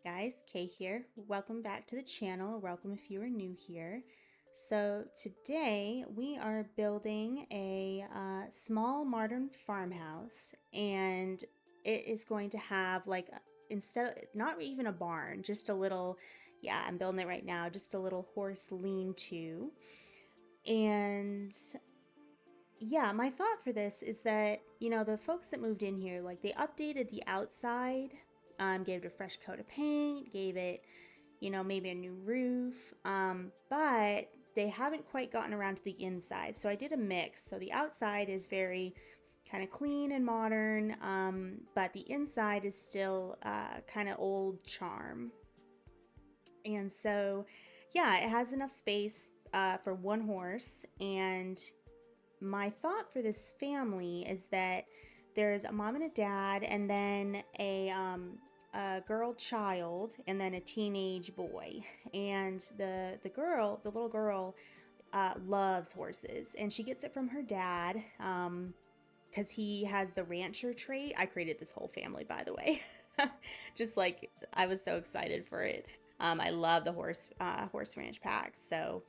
Guys, Kay here. Welcome back to the channel. Welcome if you are new here. So today we are building a small modern farmhouse, and it is going to have not even a barn, just a little, yeah, I'm building it right now, just a little horse lean-to. And yeah, my thought for this is that, the folks that moved in here, like they updated the outside, gave it a fresh coat of paint, gave it, maybe a new roof, but they haven't quite gotten around to the inside. So I did a mix. So the outside is very kind of clean and modern, but the inside is still kind of old charm. And so, yeah, it has enough space for one horse. And my thought for this family is that there's a mom and a dad, and then a girl child, and then a teenage boy. And the little girl, loves horses, and she gets it from her dad, because he has the rancher trait. I created this whole family, by the way. Just like I was so excited for it. I love the horse ranch packs. So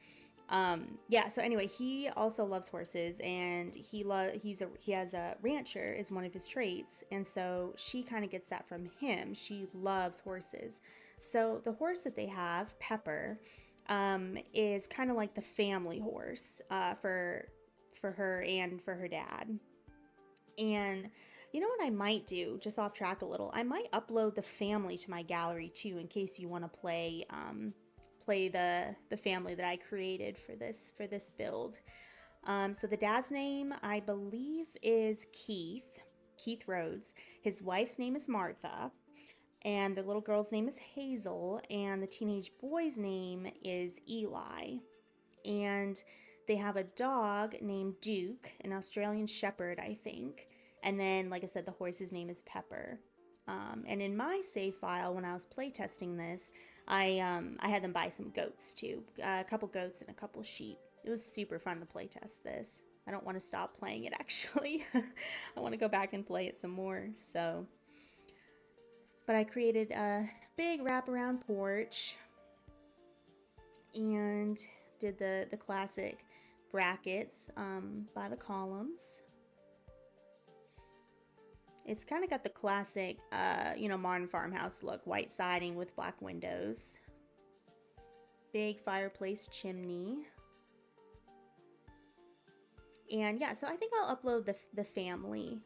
yeah, so anyway, he also loves horses, and he has a rancher is one of his traits, and so she kind of gets that from him. She loves horses. So the horse that they have, Pepper, is kind of like the family horse for her and for her dad. And you know what I might do, just off track a little, I might upload the family to my gallery too, in case you want to play the family that I created for this build. So the dad's name, I believe, is Keith Rhodes. His wife's name is Martha, and the little girl's name is Hazel, and the teenage boy's name is Eli. And they have a dog named Duke, an Australian Shepherd, I think. And then, like I said, the horse's name is Pepper. And in my save file, when I was playtesting this, I had them buy some goats too, a couple goats and a couple sheep. It was super fun to playtest this. I don't want to stop playing it, actually. I want to go back and play it some more. So, but I created a big wraparound porch and did the classic brackets by the columns. It's kind of got the classic, modern farmhouse look, white siding with black windows. Big fireplace chimney. And yeah, so I think I'll upload the family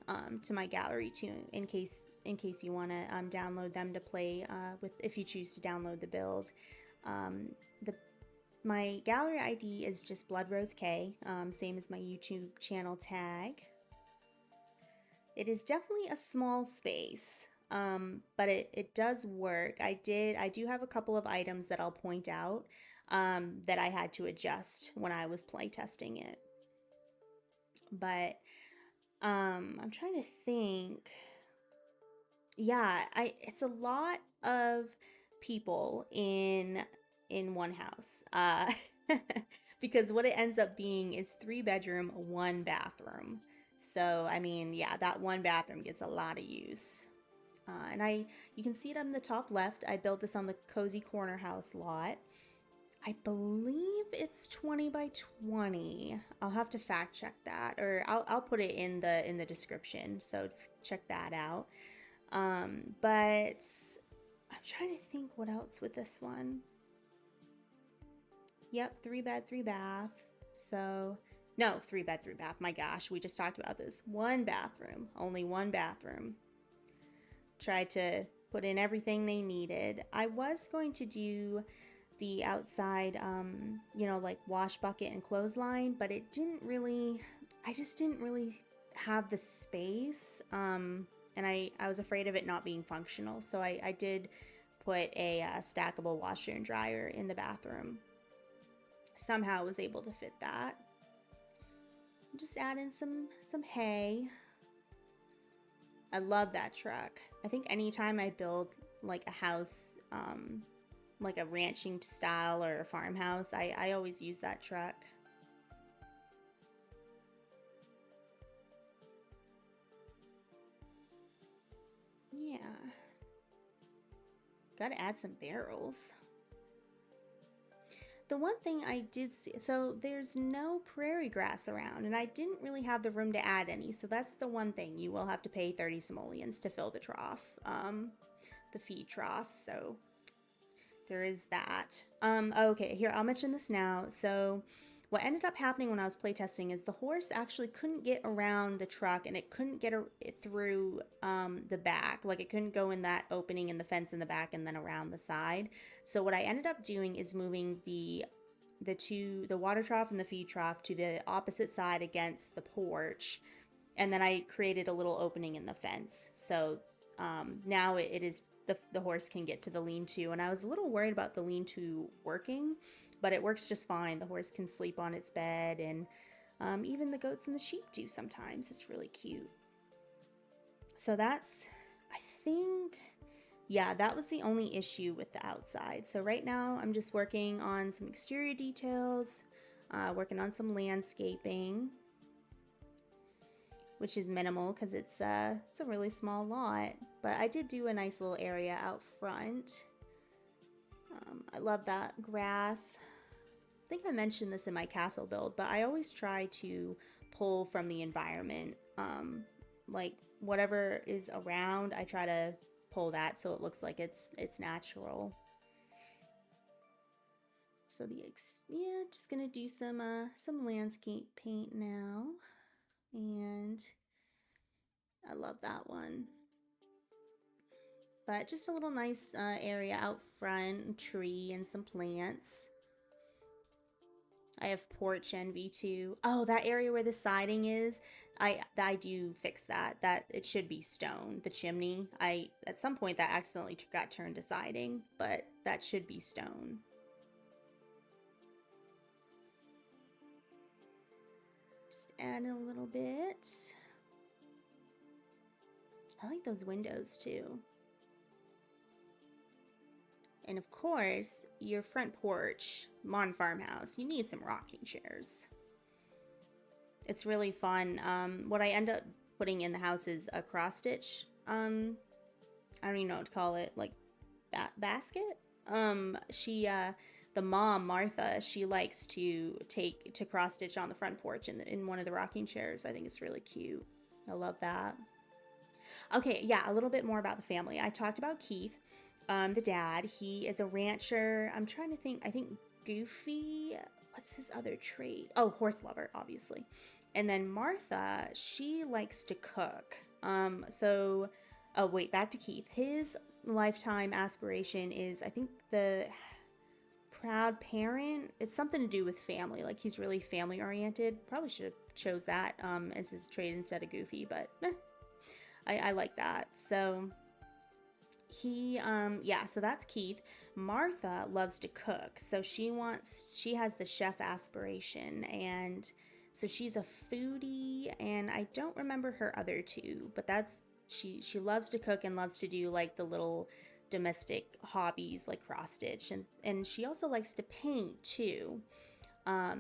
to my gallery too, in case you want to download them to play with, if you choose to download the build. The My gallery ID is just BloodRoseKay, same as my YouTube channel tag. It is definitely a small space, but it does work. I do have a couple of items that I'll point out that I had to adjust when I was playtesting it. But I'm trying to think. Yeah, it's a lot of people in one house. Because what it ends up being is 3 bedroom, 1 bathroom. So, I mean, yeah, that 1 bathroom gets a lot of use. And you can see it on the top left. I built this on the Cozy Corner House lot. I believe it's 20 by 20. I'll have to fact check that, or I'll put it in the description. So check that out. But I'm trying to think what else with this one. Yep, 3 bed, 3 bath. So, no, 3 bed, 3 bath. My gosh, we just talked about this. 1 bathroom, only 1 bathroom. Tried to put in everything they needed. I was going to do the outside, like wash bucket and clothesline, but I just didn't really have the space. And I was afraid of it not being functional. So I did put a stackable washer and dryer in the bathroom. Somehow I was able to fit that. Just add in some hay. I love that truck. I think anytime I build like a house, like a ranching style or a farmhouse, I always use that truck. Yeah. Gotta add some barrels. The one thing I did see, so there's no prairie grass around, and I didn't really have the room to add any, so that's the one thing. You will have to pay 30 simoleons to fill the trough, the feed trough, so there is that. Okay, here, I'll mention this now. So what ended up happening when I was playtesting is the horse actually couldn't get around the truck, and it couldn't get through the back. Like, it couldn't go in that opening in the fence in the back and then around the side. So what I ended up doing is moving the water trough and the feed trough to the opposite side against the porch, and then I created a little opening in the fence. So now it is the horse can get to the lean-to, and I was a little worried about the lean-to working, but it works just fine. The horse can sleep on its bed, and even the goats and the sheep do sometimes. It's really cute. So that's, I think, yeah, that was the only issue with the outside. So right now I'm just working on some exterior details, working on some landscaping, which is minimal because it's a really small lot. But I did do a nice little area out front. I love that grass. I think I mentioned this in my castle build, but I always try to pull from the environment. Like whatever is around, I try to pull that so it looks like it's natural. So yeah, just gonna do some landscape paint now, and I love that one. But just a little nice area out front, a tree and some plants. I have porch envy too. Oh, that area where the siding is, I do fix that. That it should be stone. The chimney, at some point that accidentally got turned to siding, but that should be stone. Just add a little bit. I like those windows too. And of course, your front porch, modern farmhouse, you need some rocking chairs. It's really fun. What I end up putting in the house is a cross stitch. I don't even know what to call it, like basket. The mom Martha, she likes to cross stitch on the front porch in one of the rocking chairs. I think it's really cute. I love that. Okay, yeah, a little bit more about the family. I talked about Keith. The dad, he is a rancher. I'm trying to think. I think Goofy, what's his other trait? Oh, horse lover, obviously. And then Martha, she likes to cook. Oh wait, back to Keith. His lifetime aspiration is, I think, the proud parent. It's something to do with family. Like, he's really family oriented. Probably should have chose that as his trait instead of Goofy, but I like that. So so that's Keith. Martha loves to cook, so she has the chef aspiration, and so she's a foodie, and I don't remember her other two, but she loves to cook and loves to do like the little domestic hobbies like cross stitch, and she also likes to paint too.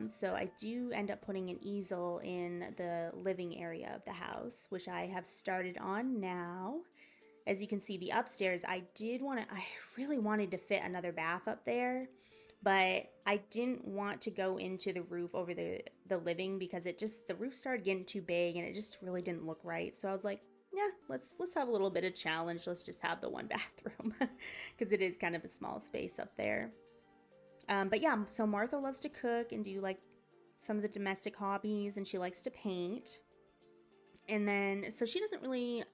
So I do end up putting an easel in the living area of the house, which I have started on now. As you can see, the upstairs, I really wanted to fit another bath up there, but I didn't want to go into the roof over the living because the roof started getting too big and it just really didn't look right. So I was like, yeah, let's have a little bit of challenge. Let's just have the one bathroom because it is kind of a small space up there. But yeah, so Martha loves to cook and do like some of the domestic hobbies, and she likes to paint. And then, so she doesn't really,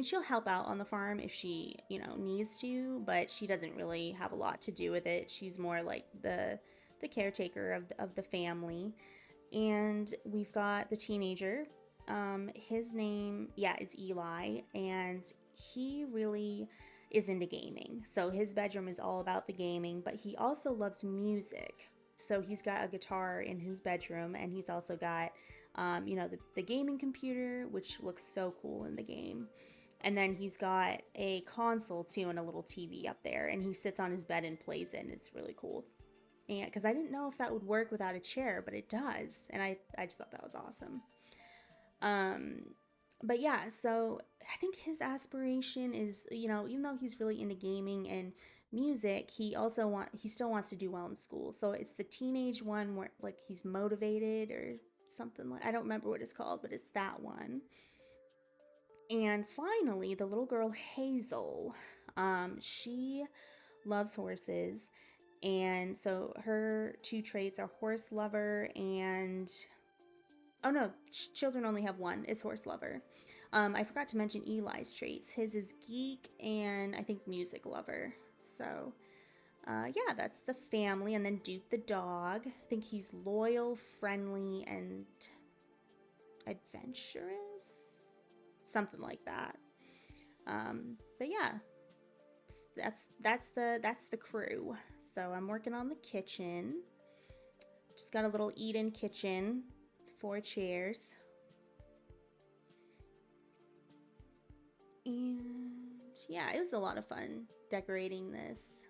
she'll help out on the farm if she, needs to, but she doesn't really have a lot to do with it. She's more like the caretaker of the family. And we've got the teenager. His name, is Eli, and he really is into gaming. So his bedroom is all about the gaming, but he also loves music. So he's got a guitar in his bedroom, and he's also got the gaming computer, which looks so cool in the game. And then he's got a console too and a little TV up there, and he sits on his bed and plays it, and it's really cool. And because I didn't know if that would work without a chair, but it does, and I just thought that was awesome. But yeah, so I think his aspiration is, even though he's really into gaming and music, he still wants to do well in school. So it's the teenage one where like he's motivated or something like, I don't remember what it's called, but it's that one. And finally, the little girl Hazel, she loves horses, and so her two traits are horse lover and oh no, children only have one, is horse lover. I forgot to mention Eli's traits. His is geek and I think music lover. So yeah, that's the family. And then Duke the dog. I think he's loyal, friendly, and adventurous, something like that. But yeah, that's the crew. So I'm working on the kitchen. Just got a little eat-in kitchen, 4 chairs. And yeah, it was a lot of fun decorating this.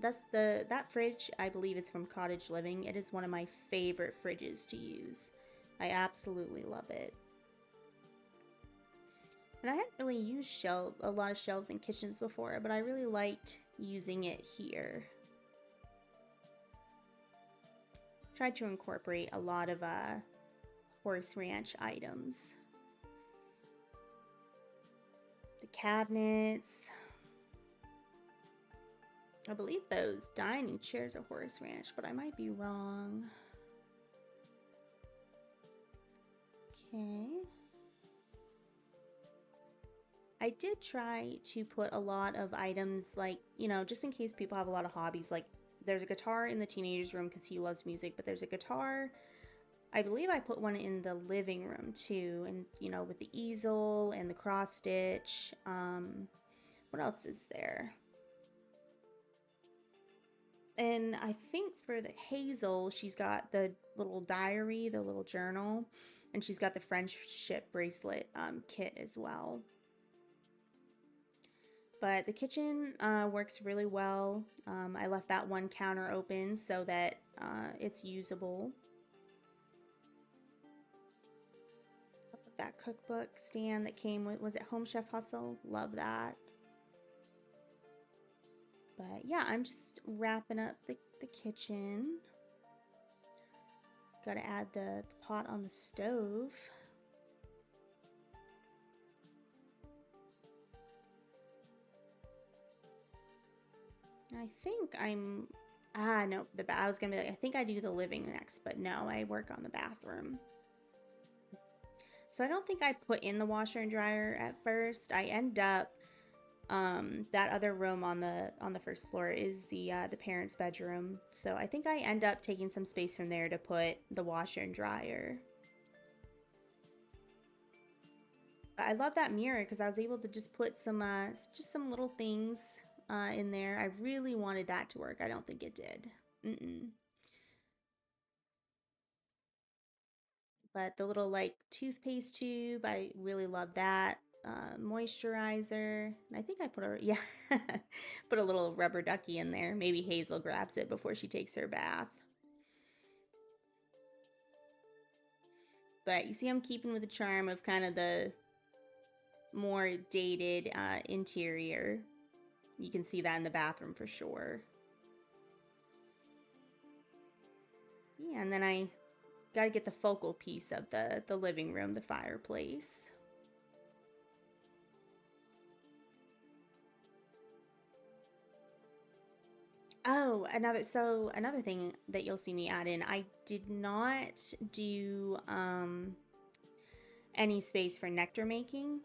That fridge, I believe, is from Cottage Living. It is one of my favorite fridges to use. I absolutely love it. And I hadn't really used a lot of shelves in kitchens before, but I really liked using it here. Tried to incorporate a lot of Horse Ranch items. The cabinets. I believe those dining chairs are Horse Ranch, but I might be wrong. Okay. I did try to put a lot of items, like, you know, just in case people have a lot of hobbies. Like, there's a guitar in the teenager's room because he loves music, but there's a guitar. I believe I put one in the living room too, and, you know, with the easel and the cross stitch. What else is there? And I think for the Hazel, she's got the little diary, the little journal, and she's got the friendship bracelet kit as well. But the kitchen works really well. I left that one counter open so that it's usable. That cookbook stand that came with, was it Home Chef Hustle? Love that. But yeah, I'm just wrapping up the kitchen. Gotta add the pot on the stove. I think I'm, no, I was gonna be like, I think I do the living next, but no, I work on the bathroom. So I don't think I put in the washer and dryer at first. I end up, that other room on the first floor is the parents' bedroom. So I think I end up taking some space from there to put the washer and dryer. I love that mirror because I was able to just put some just some little things in there. I really wanted that to work. I don't think it did. But the little like toothpaste tube, I really love that. Moisturizer. And I think I put a, yeah, put a little rubber ducky in there. Maybe Hazel grabs it before she takes her bath. But you see, I'm keeping with the charm of kind of the more dated interior. You can see that in the bathroom for sure. Yeah, and then I got to get the focal piece of the living room, the fireplace. Oh, another thing that you'll see me add in, I did not do any space for nectar making,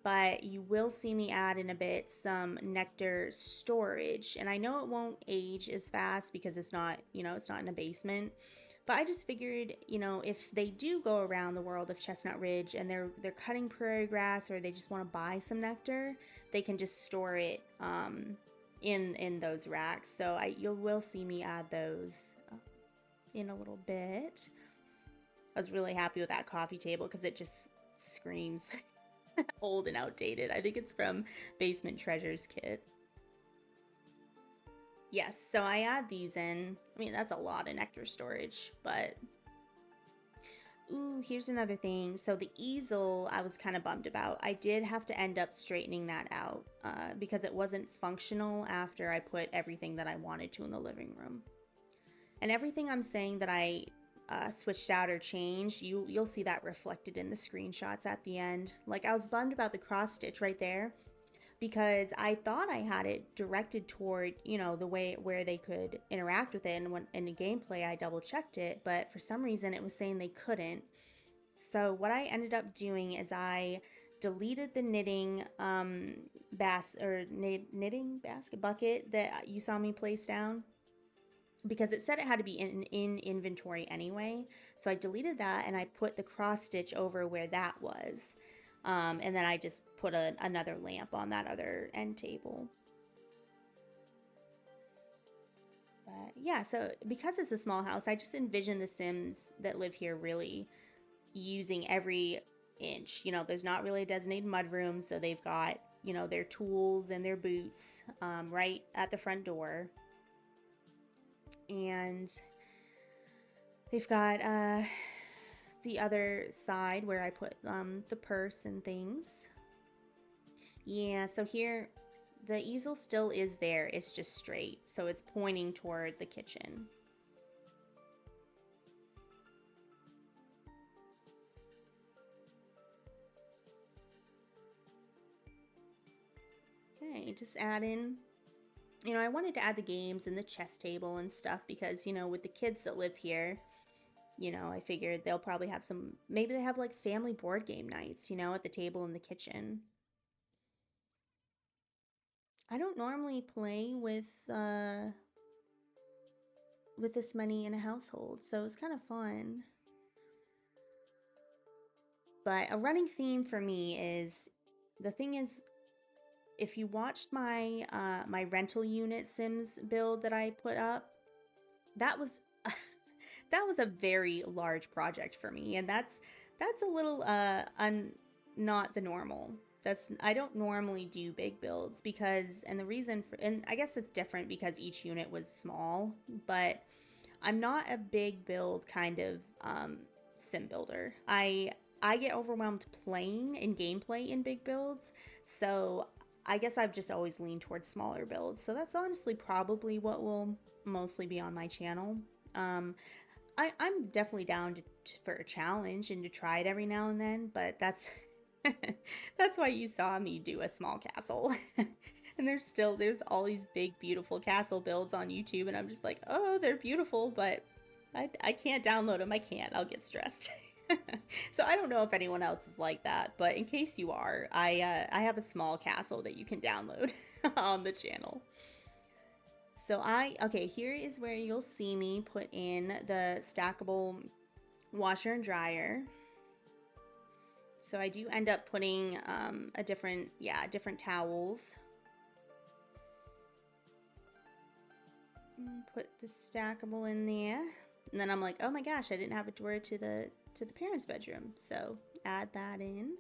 but you will see me add in a bit some nectar storage. And I know it won't age as fast because it's not, you know, it's not in a basement. But I just figured, you know, if they do go around the world of Chestnut Ridge and they're cutting prairie grass or they just want to buy some nectar, they can just store it in those racks. So you will see me add those in a little bit. I was really happy with that coffee table because it just screams old and outdated. I think it's from Basement Treasures Kit. Yes, so I add these in. I mean, that's a lot of nectar storage, but Ooh, here's another thing. So the easel I was kind of bummed about. I did have to end up straightening that out because it wasn't functional after I put everything that I wanted to in the living room. And everything I'm saying that I switched out or changed, you'll see that reflected in the screenshots at the end. Like, I was bummed about the cross stitch right there because I thought I had it directed toward, you know, the way where they could interact with it, and when in the gameplay I double checked it, but for some reason it was saying they couldn't. So what I ended up doing is I deleted the knitting knitting basket bucket that you saw me place down, because it said it had to be in inventory anyway. So I deleted that and I put the cross stitch over where that was. And then I just put another lamp on that other end table. But yeah, so because it's a small house, I just envision the Sims that live here really using every inch. You know, there's not really a designated mudroom, so they've got, you know, their tools and their boots right at the front door. And they've got the other side where I put the purse and things. Yeah, so here the easel still is there, it's just straight, so it's pointing toward the kitchen. Okay, just add in, you know, I wanted to add the games and the chess table and stuff because, you know, with the kids that live here, you know, I figured they'll probably have some, maybe they have like family board game nights, you know, at the table in the kitchen. I don't normally play with this many in a household, so it's kind of fun. But a running theme for me is, the thing is, if you watched my my rental unit Sims build that I put up, that was that was a very large project for me, and that's a little not the normal. That's, I don't normally do big builds because, and the reason for, and I guess it's different because each unit was small, but I'm not a big build kind of sim builder. I get overwhelmed playing in gameplay in big builds, so I guess I've just always leaned towards smaller builds. So that's honestly probably what will mostly be on my channel. I'm definitely down for a challenge and to try it every now and then, but that's that's why you saw me do a small castle. And there's all these big beautiful castle builds on YouTube, and I'm just like, oh, they're beautiful, but I can't download them. I can't. I'll get stressed. So I don't know if anyone else is like that, but in case you are, I have a small castle that you can download on the channel. So okay, here is where you'll see me put in the stackable washer and dryer. So I do end up putting different towels. Put the stackable in there. And then I'm like, oh my gosh, I didn't have a door to the parents' bedroom. So add that in.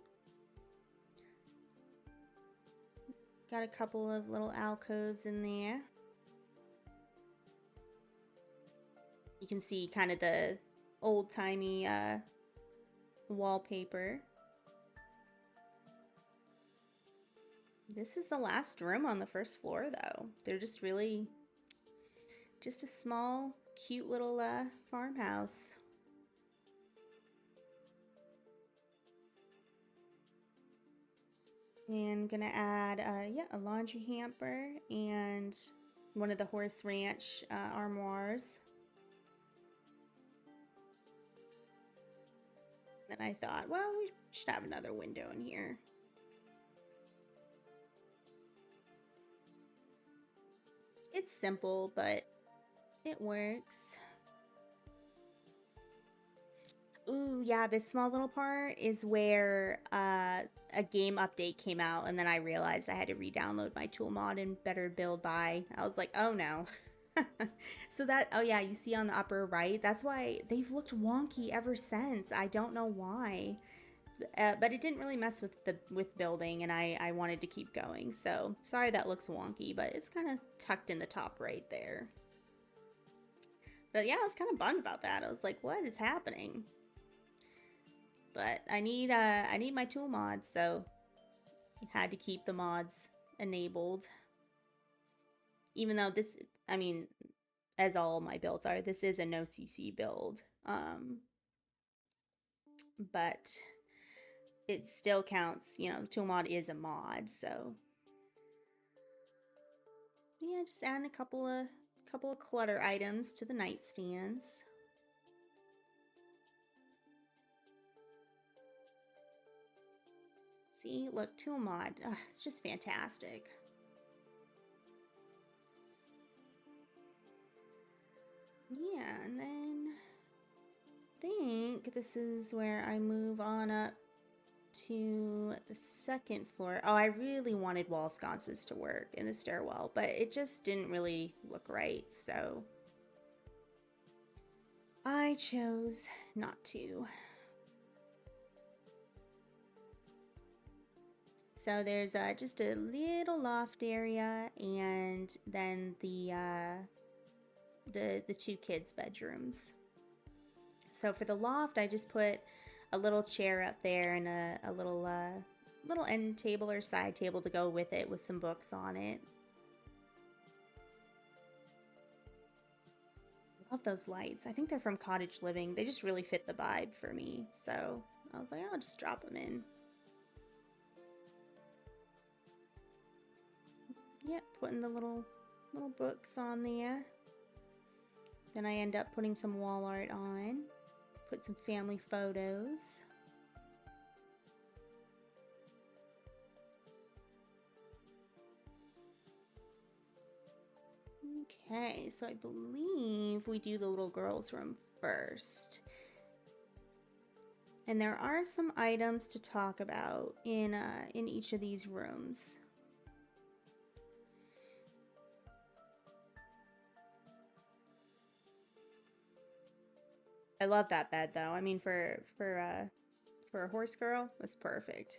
Got a couple of little alcoves in there. You can see kind of the old-timey wallpaper. This is the last room on the first floor, though. They're just really just a small, cute little farmhouse. And gonna add a laundry hamper and one of the horse ranch armoires. Then I thought, well, we should have another window in here. It's simple, but it works. Ooh, yeah, this small little part is where a game update came out, and then I realized I had to re-download my tool mod and better build by. I was like, oh no. So that, oh yeah, you see on the upper right, that's why they've looked wonky ever since. I don't know why. But it didn't really mess with building, and I wanted to keep going. So sorry that looks wonky, but it's kind of tucked in the top right there. But yeah, I was kind of bummed about that. I was like, what is happening? But I need my tool mods, so I had to keep the mods enabled. Even though this, I mean, as all my builds are, this is a no CC build. But it still counts, you know, the tool mod is a mod, so yeah, just adding a couple of clutter items to the nightstands. See, look, tool mod, it's just fantastic. Yeah, and then I think this is where I move on up to the second floor. Oh, I really wanted wall sconces to work in the stairwell, but it just didn't really look right, so I chose not to. So there's just a little loft area, and then the two kids' bedrooms. So for the loft, I just put a little chair up there and a little end table or side table to go with it with some books on it. Love those lights. I think they're from Cottage Living. They just really fit the vibe for me. So I was like, I'll just drop them in. Yep, putting the little books on there. Then I end up putting some wall art on. Put some family photos. Okay, so I believe we do the little girl's room first. And there are some items to talk about in each of these rooms. I love that bed though. I mean, for a horse girl, that's perfect.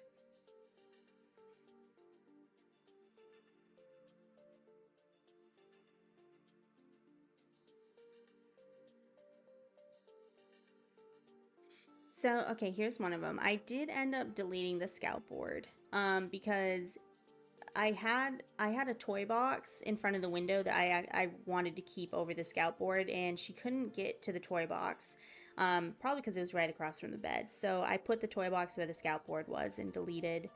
So, okay, here's one of them. I did end up deleting the scout board because I had a toy box in front of the window that I wanted to keep over the scout board, and she couldn't get to the toy box, probably because it was right across from the bed. So I put the toy box where the scout board was and deleted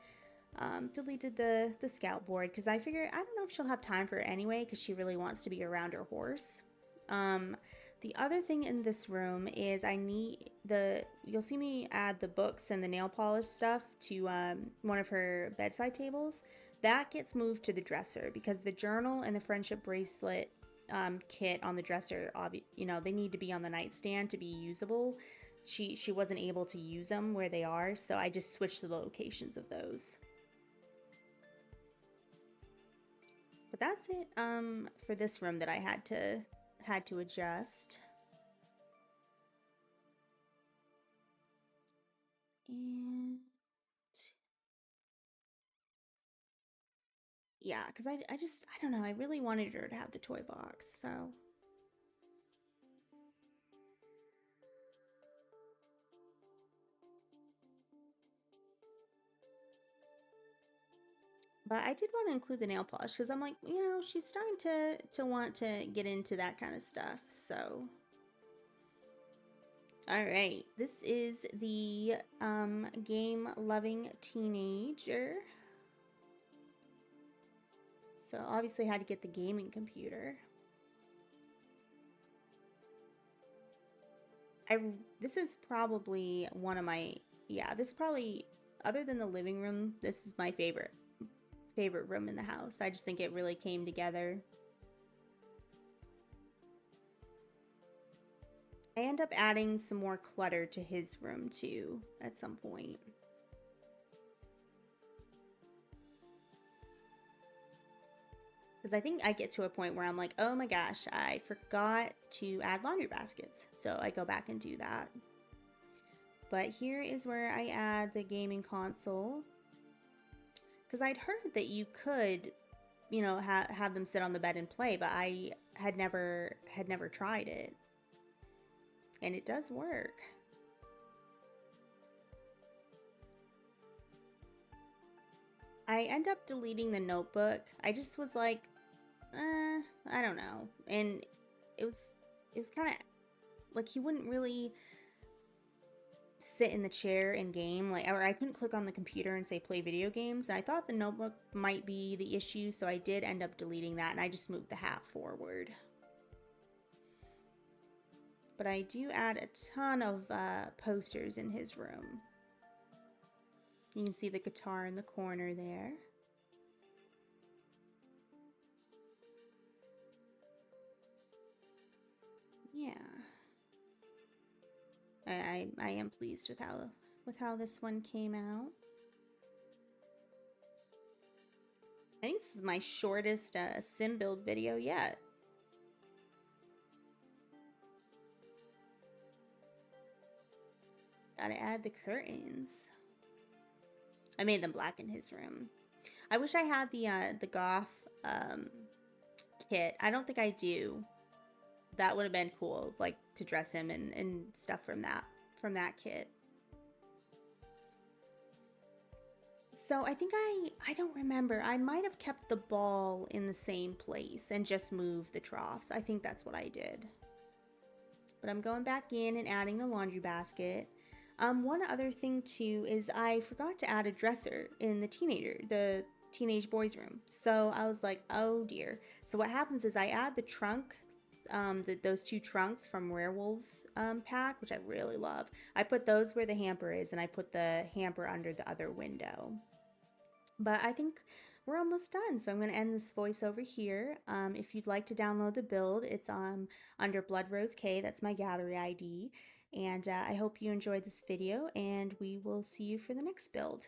the scout board because I figured I don't know if she'll have time for it anyway because she really wants to be around her horse. The other thing in this room is you'll see me add the books and the nail polish stuff to one of her bedside tables. That gets moved to the dresser because the journal and the friendship bracelet kit on the dresser, you know, they need to be on the nightstand to be usable. She wasn't able to use them where they are, so I just switched the locations of those. But that's it for this room that I had to adjust. And yeah, because I don't know, I really wanted her to have the toy box, so. But I did want to include the nail polish because I'm like, you know, she's starting to want to get into that kind of stuff, so. All right, this is the game-loving teenager. So obviously had to get the gaming computer. This is probably one of my, yeah, this is probably, other than the living room, this is my favorite room in the house. I just think it really came together. I end up adding some more clutter to his room too at some point. Because I think I get to a point where I'm like, oh my gosh, I forgot to add laundry baskets. So I go back and do that. But here is where I add the gaming console. Because I'd heard that you could, you know, have them sit on the bed and play, but I had never tried it. And it does work. I end up deleting the notebook. I just was like, I don't know. And it was kind of like he wouldn't really sit in the chair and game, like, or I couldn't click on the computer and say play video games. And I thought the notebook might be the issue, so I did end up deleting that, and I just moved the hat forward. But I do add a ton of posters in his room. You can see the guitar in the corner there. Yeah. I am pleased with how this one came out. I think this is my shortest sim build video yet. Gotta add the curtains. I made them black in his room. I wish I had the goth kit. I don't think I do. That would have been cool, like to dress him and stuff from that kit. So I think I don't remember. I might have kept the ball in the same place and just moved the troughs. I think that's what I did. But I'm going back in and adding the laundry basket. One other thing too is I forgot to add a dresser in the teenage boys room. So I was like, oh dear. So what happens is I add the trunk, those two trunks from Werewolves pack, which I really love. I put those where the hamper is, and I put the hamper under the other window. But I think we're almost done, so I'm going to end this voiceover here. If you'd like to download the build, it's under BloodRoseKay. That's my gallery ID. And I hope you enjoyed this video, and we will see you for the next build.